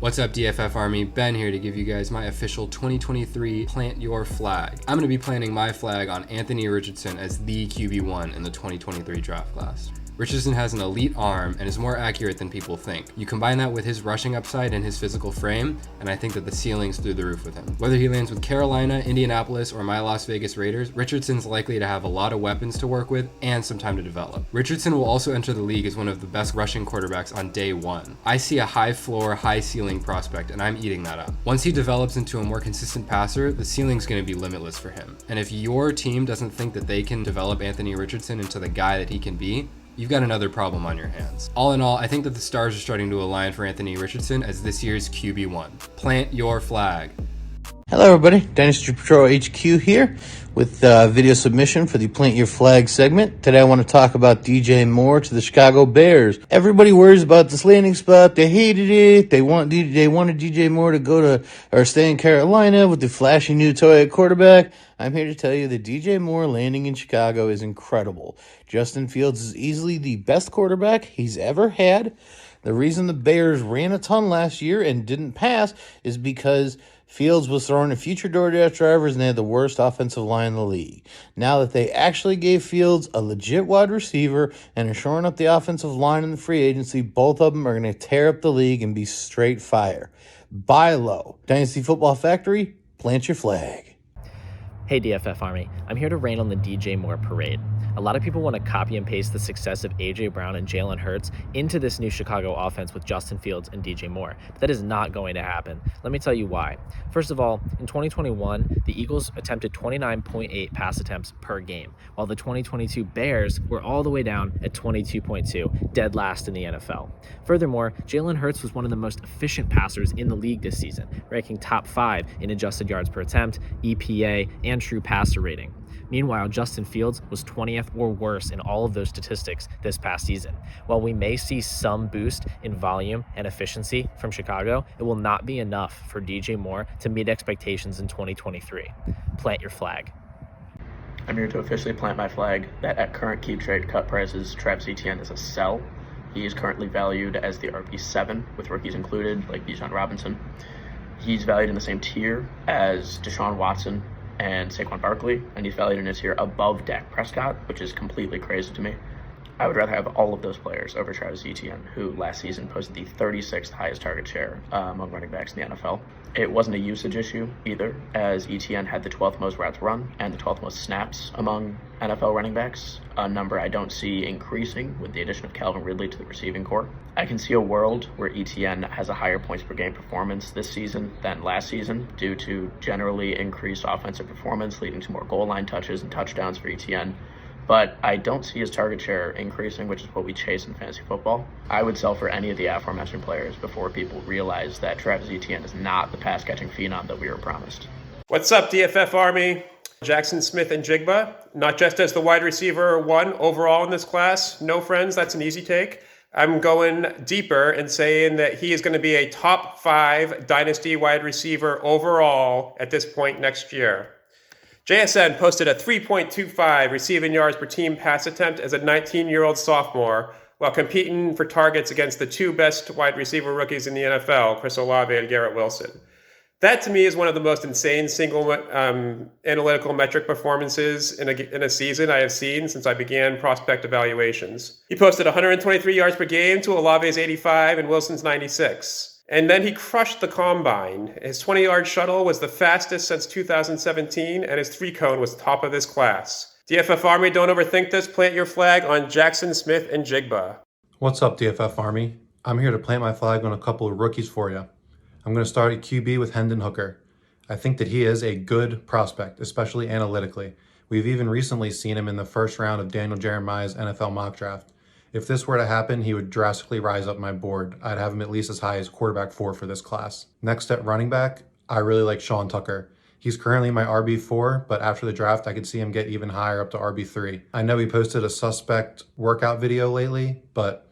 What's up, DFF Army? Ben here to give you guys my official 2023 Plant Your Flag. I'm going to be planting my flag on Anthony Richardson as the QB1 in the 2023 draft class. Richardson has an elite arm and is more accurate than people think. You combine that with his rushing upside and his physical frame, and I think that the ceiling's through the roof with him. Whether he lands with Carolina, Indianapolis, or my Las Vegas Raiders, Richardson's likely to have a lot of weapons to work with and some time to develop. Richardson will also enter the league as one of the best rushing quarterbacks on day one. I see a high floor, high ceiling prospect, and I'm eating that up. Once he develops into a more consistent passer, the ceiling's going to be limitless for him. And if your team doesn't think that they can develop Anthony Richardson into the guy that he can be, you've got another problem on your hands. All in all, I think that the stars are starting to align for Anthony Richardson as this year's QB1. Plant your flag. Hello everybody, Dynasty Patrol HQ here with video submission for the Plant Your Flag segment. Today I want to talk about DJ Moore to the Chicago Bears. Everybody worries about this landing spot. They hated it. They wanted DJ Moore to go to or stay in Carolina with the flashy new toy quarterback. I'm here to tell you that DJ Moore landing in Chicago is incredible. Justin Fields is easily the best quarterback he's ever had. The reason the Bears ran a ton last year and didn't pass is because Fields was throwing to future DoorDash drivers and they had the worst offensive line in the league. Now that they actually gave Fields a legit wide receiver and are shoring up the offensive line in the free agency, both of them are going to tear up the league and be straight fire. Buy low. Dynasty Football Factory, plant your flag. Hey DFF Army, I'm here to rain on the DJ Moore parade. A lot of people want to copy and paste the success of A.J. Brown and Jalen Hurts into this new Chicago offense with Justin Fields and DJ Moore, but that is not going to happen. Let me tell you why. First of all, in 2021, the Eagles attempted 29.8 pass attempts per game, while the 2022 Bears were all the way down at 22.2, dead last in the NFL. Furthermore, Jalen Hurts was one of the most efficient passers in the league this season, ranking top 5 in adjusted yards per attempt, EPA, and true passer rating. Meanwhile, Justin Fields was 20th or worse in all of those statistics this past season. While we may see some boost in volume and efficiency from Chicago, it will not be enough for DJ Moore to meet expectations in 2023. Plant your flag. I'm here to officially plant my flag that at current keep trade cut prices, Travis Etienne is a sell. He is currently valued as the RB7 with rookies included like Bijan Robinson. He's valued in the same tier as Deshaun Watson and Saquon Barkley, and he's valued in his tier above Dak Prescott, which is completely crazy to me. I would rather have all of those players over Travis Etienne, who last season posted the 36th highest target share among running backs in the NFL. It wasn't a usage issue either, as Etienne had the 12th most routes run and the 12th most snaps among NFL running backs, a number I don't see increasing with the addition of Calvin Ridley to the receiving corps. I can see a world where Etienne has a higher points per game performance this season than last season due to generally increased offensive performance, leading to more goal line touches and touchdowns for Etienne. But I don't see his target share increasing, which is what we chase in fantasy football. I would sell for any of the aforementioned players before people realize that Travis Etienne is not the pass-catching phenom that we were promised. What's up, DFF Army? Jackson Smith and Jigba, not just as the wide receiver 1 overall in this class. No, friends, that's an easy take. I'm going deeper and saying that he is going to be a top 5 dynasty wide receiver overall at this point next year. JSN posted a 3.25 receiving yards per team pass attempt as a 19-year-old sophomore while competing for targets against the 2 best wide receiver rookies in the NFL, Chris Olave and Garrett Wilson. That, to me, is one of the most insane single analytical metric performances in a season I have seen since I began prospect evaluations. He posted 123 yards per game to Olave's 85 and Wilson's 96. And then he crushed the combine. His 20-yard shuttle was the fastest since 2017, and his 3-cone was top of this class. DFF Army, don't overthink this. Plant your flag on Jackson Smith and Jigba. What's up, DFF Army? I'm here to plant my flag on a couple of rookies for you. I'm going to start at QB with Hendon Hooker. I think that he is a good prospect, especially analytically. We've even recently seen him in the first round of Daniel Jeremiah's NFL mock draft. If this were to happen, he would drastically rise up my board. I'd have him at least as high as quarterback 4 for this class. Next at running back, I really like Sean Tucker. He's currently my RB4, but after the draft, I could see him get even higher up to RB3. I know he posted a suspect workout video lately, but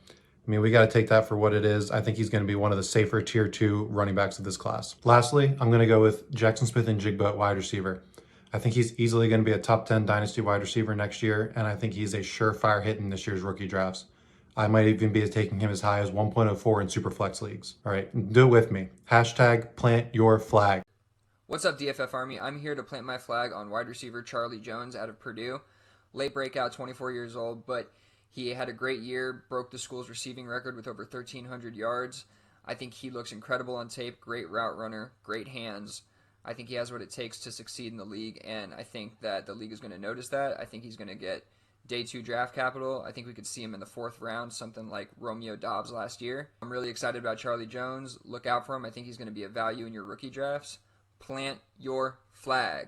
I mean, we got to take that for what it is. I think he's going to be one of the safer tier 2 running backs of this class. Lastly, I'm going to go with Jackson Smith and Jigba at wide receiver. I think he's easily going to be a top 10 dynasty wide receiver next year, and I think he's a surefire hit in this year's rookie drafts. I might even be taking him as high as 1.04 in Superflex leagues. All right, do it with me. Hashtag plant your flag. What's up, DFF Army? I'm here to plant my flag on wide receiver Charlie Jones out of Purdue. Late breakout, 24 years old, but he had a great year, broke the school's receiving record with over 1,300 yards. I think he looks incredible on tape, great route runner, great hands. I think he has what it takes to succeed in the league, and I think that the league is going to notice that. I think he's going to get day 2 draft capital. I think we could see him in the 4th round, something like Romeo Dobbs last year. I'm really excited about Charlie Jones. Look out for him. I think he's going to be a value in your rookie drafts. Plant your flag.